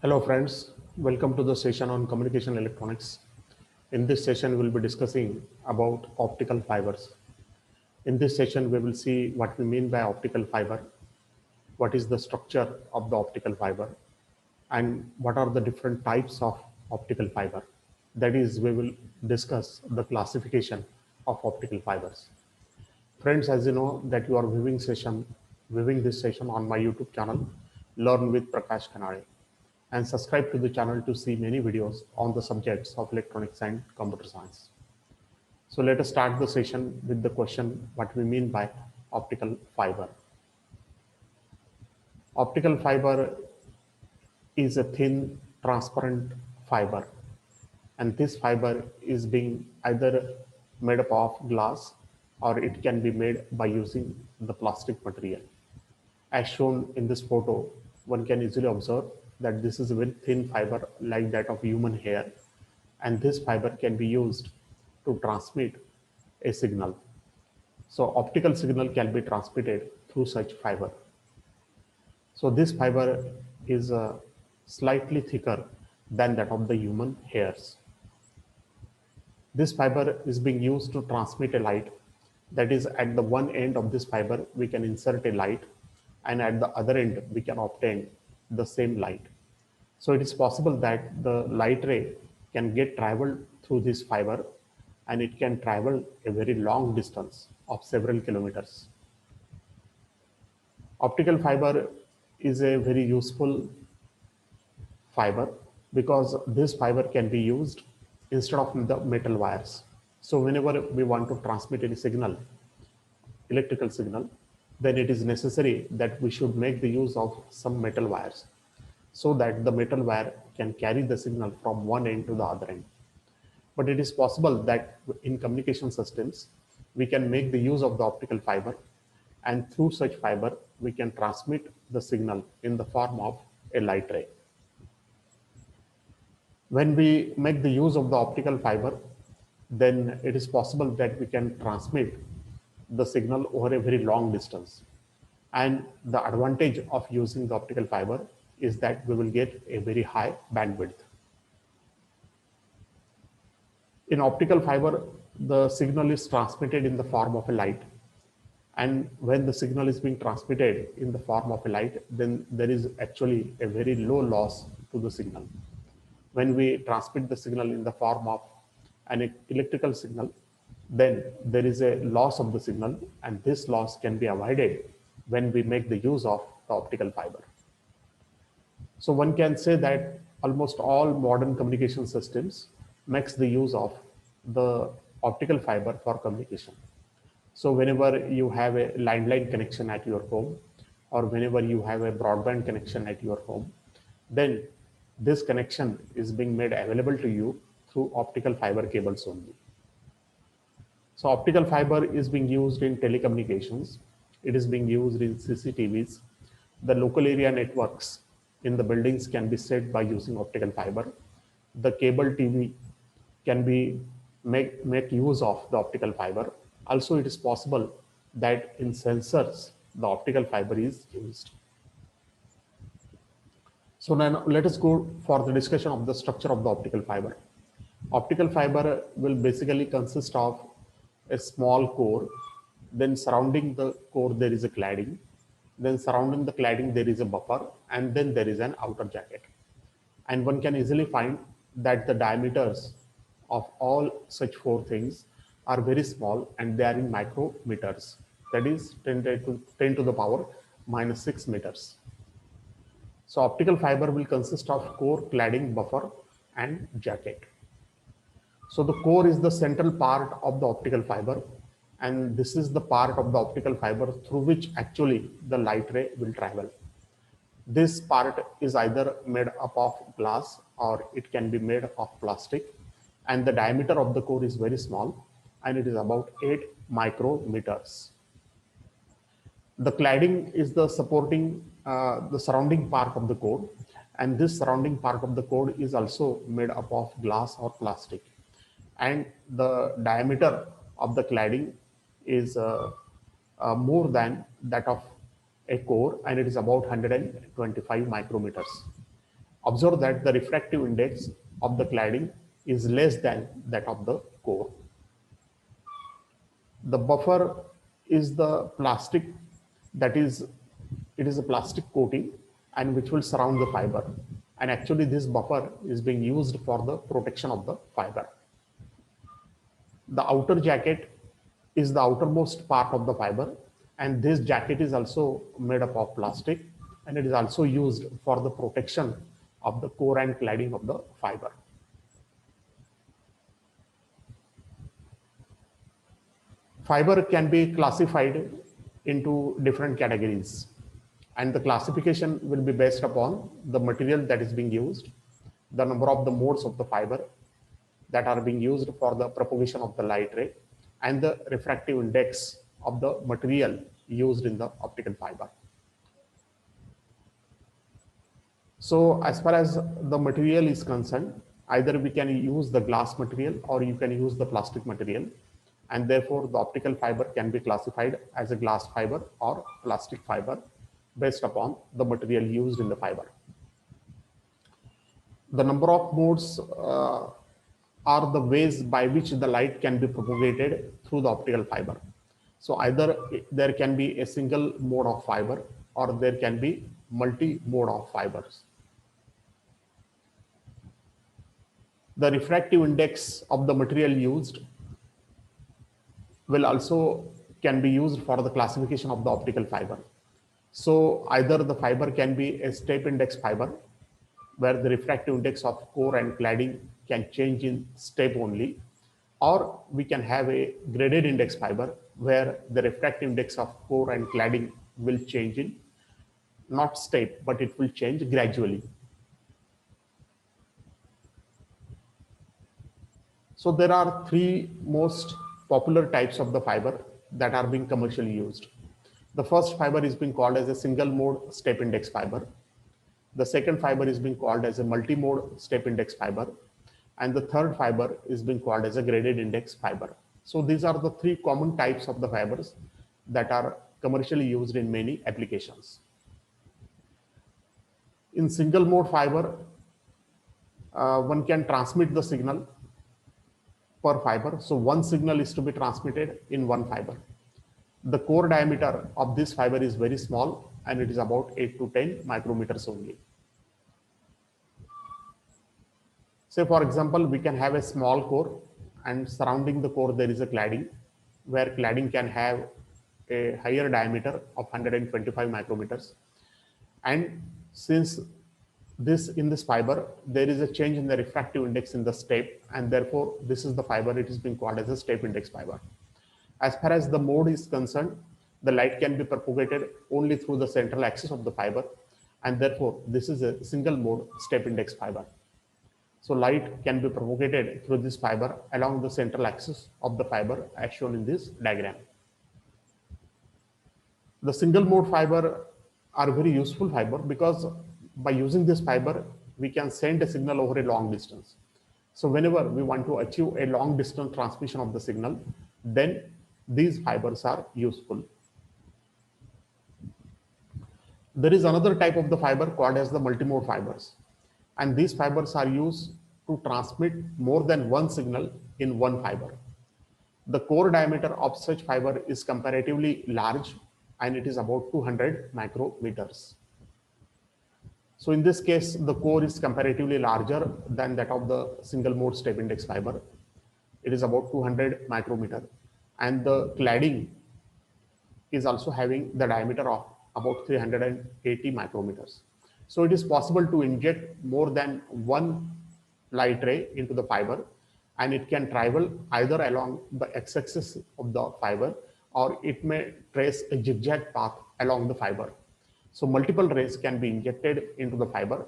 Hello friends, welcome to the session on communication electronics. In this session, we'll be discussing about optical fibers. In this session, we will see what we mean by optical fiber, what is the structure of the optical fiber, and what are the different types of optical fiber. That is, we will discuss the classification of optical fibers. Friends, as you know that you are viewing this session on my YouTube channel, Learn with Prakash Kanade, and subscribe to the channel to see many videos on the subjects of electronics and computer science. So let us start the session with the question, what we mean by optical fiber. Optical fiber is a thin, transparent fiber, and this fiber is being either made up of glass or it can be made by using the plastic material. As shown in this photo, one can easily observe that this is a very thin fiber like that of human hair, and this fiber can be used to transmit a signal. So optical signal can be transmitted through such fiber. So this fiber is slightly thicker than that of the human hairs. This fiber is being used to transmit a light. That is, at the one end of this fiber, we can insert a light, and at the other end, we can obtain the same light. So it is possible that the light ray can get traveled through this fiber, and it can travel a very long distance of several kilometers. Optical fiber is a very useful fiber because this fiber can be used instead of the metal wires. So whenever we want to transmit any signal, electrical signal, then it is necessary that we should make the use of some metal wires so that the metal wire can carry the signal from one end to the other end. But it is possible that in communication systems, we can make the use of the optical fiber, and through such fiber, we can transmit the signal in the form of a light ray. When we make the use of the optical fiber, then it is possible that we can transmit the signal over a very long distance. And the advantage of using the optical fiber is that we will get a very high bandwidth. In optical fiber, the signal is transmitted in the form of a light. And when the signal is being transmitted in the form of a light, then there is actually a very low loss to the signal. When we transmit the signal in the form of an electrical signal, then there is a loss of the signal, and this loss can be avoided when we make the use of the optical fiber. So one can say that almost all modern communication systems makes the use of the optical fiber for communication. So whenever you have a landline connection at your home, or whenever you have a broadband connection at your home, then this connection is being made available to you through optical fiber cables only. So optical fiber is being used in telecommunications. It is being used in CCTVs. The local area networks in the buildings can be set by using optical fiber. The cable TV can be make use of the optical fiber. Also, it is possible that in sensors, the optical fiber is used. So now let us go for the discussion of the structure of the optical fiber. Optical fiber will basically consist of a small core, then surrounding the core there is a cladding, then surrounding the cladding there is a buffer, and then there is an outer jacket. And one can easily find that the diameters of all such four things are very small, and they are in micrometers, that is 10 to the power minus 6 meters. So optical fiber will consist of core, cladding, buffer, and jacket. So the core is the central part of the optical fiber, and this is the part of the optical fiber through which actually the light ray will travel. This part is either made up of glass or it can be made of plastic, and the diameter of the core is very small, and it is about 8 micrometers. The cladding is the the surrounding part of the core, and this surrounding part of the core is also made up of glass or plastic. And the diameter of the cladding is more than that of a core, and it is about 125 micrometers. Observe that the refractive index of the cladding is less than that of the core. The buffer is the plastic, that is, it is a plastic coating and which will surround the fiber. And actually this buffer is being used for the protection of the fiber. The outer jacket is the outermost part of the fiber, and this jacket is also made up of plastic, and it is also used for the protection of the core and cladding of the fiber. Fiber can be classified into different categories, and the classification will be based upon the material that is being used, the number of the modes of the fiber that are being used for the propagation of the light ray, and the refractive index of the material used in the optical fiber. So as far as the material is concerned, either we can use the glass material or you can use the plastic material, and therefore the optical fiber can be classified as a glass fiber or plastic fiber based upon the material used in the fiber. The number of modes are the ways by which the light can be propagated through the optical fiber. So either there can be a single mode of fiber or there can be multi-mode of fibers. The refractive index of the material used will also can be used for the classification of the optical fiber. So either the fiber can be a step index fiber, where the refractive index of core and cladding can change in step only, or we can have a graded index fiber where the refractive index of core and cladding will change in not step, but it will change gradually. So there are three most popular types of the fiber that are being commercially used. The first fiber is being called as a single mode step index fiber. The second fiber is being called as a multi-mode step index fiber. And the third fiber is being called as a graded index fiber. So these are the three common types of the fibers that are commercially used in many applications. In single mode fiber, one can transmit the signal per fiber. So one signal is to be transmitted in one fiber. The core diameter of this fiber is very small and it is about 8 to 10 micrometers only. Say for example, we can have a small core and surrounding the core there is a cladding, where cladding can have a higher diameter of 125 micrometers. And since in this fiber, there is a change in the refractive index in the step, and therefore this is the fiber, it is being called as a step index fiber. As far as the mode is concerned, the light can be propagated only through the central axis of the fiber, and therefore this is a single mode step index fiber. So light can be propagated through this fiber along the central axis of the fiber as shown in this diagram. The single mode fiber are very useful fiber because by using this fiber, we can send a signal over a long distance. So whenever we want to achieve a long distance transmission of the signal, then these fibers are useful. There is another type of the fiber called as the multimode fibers. And these fibers are used to transmit more than one signal in one fiber. The core diameter of such fiber is comparatively large and it is about 200 micrometers. So in this case, the core is comparatively larger than that of the single mode step index fiber. It is about 200 micrometer, and the cladding is also having the diameter of about 380 micrometers. So it is possible to inject more than one light ray into the fiber, and it can travel either along the x-axis of the fiber or it may trace a zigzag path along the fiber. So multiple rays can be injected into the fiber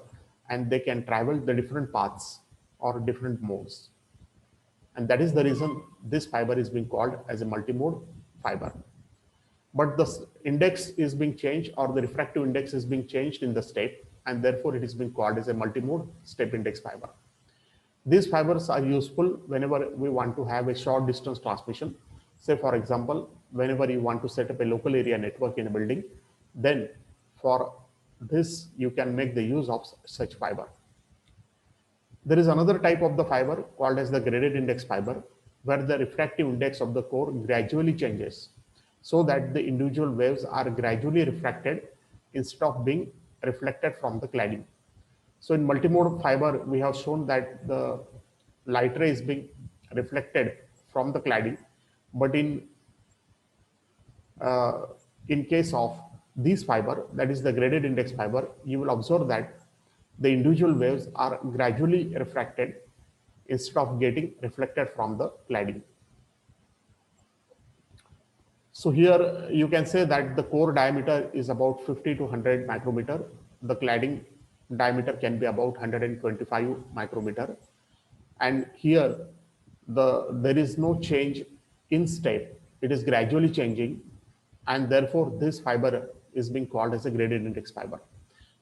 and they can travel the different paths or different modes. And that is the reason this fiber is being called as a multimode fiber. But the index is being changed, or the refractive index is being changed in the step, and therefore it is being called as a multimode step index fiber. These fibers are useful whenever we want to have a short distance transmission. Say for example, whenever you want to set up a local area network in a building, then for this you can make the use of such fiber. There is another type of the fiber called as the graded index fiber, where the refractive index of the core gradually changes so that the individual waves are gradually refracted instead of being reflected from the cladding. So in multimode fiber, we have shown that the light ray is being reflected from the cladding, but uh, in case of these fiber, that is the graded index fiber, you will observe that the individual waves are gradually refracted instead of getting reflected from the cladding. So here you can say that the core diameter is about 50 to 100 micrometer. The cladding diameter can be about 125 micrometer. And here there is no change in state. It is gradually changing, and therefore this fiber is being called as a gradient index fiber.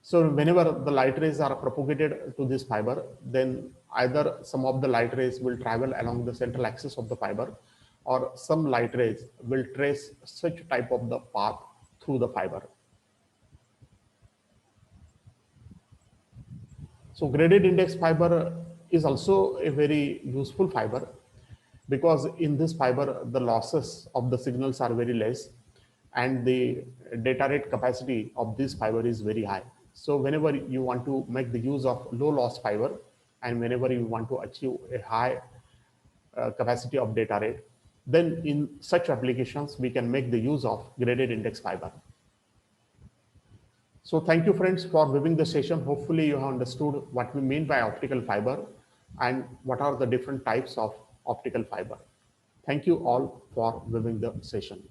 So whenever the light rays are propagated to this fiber, then either some of the light rays will travel along the central axis of the fiber, or some light rays will trace such type of the path through the fiber. So graded index fiber is also a very useful fiber, because in this fiber the losses of the signals are very less and the data rate capacity of this fiber is very high. So whenever you want to make the use of low loss fiber, and whenever you want to achieve a high capacity of data rate, then in such applications we can make the use of graded index fiber. So thank you friends for viewing the session. Hopefully you have understood what we mean by optical fiber and what are the different types of optical fiber. Thank you all for viewing the session.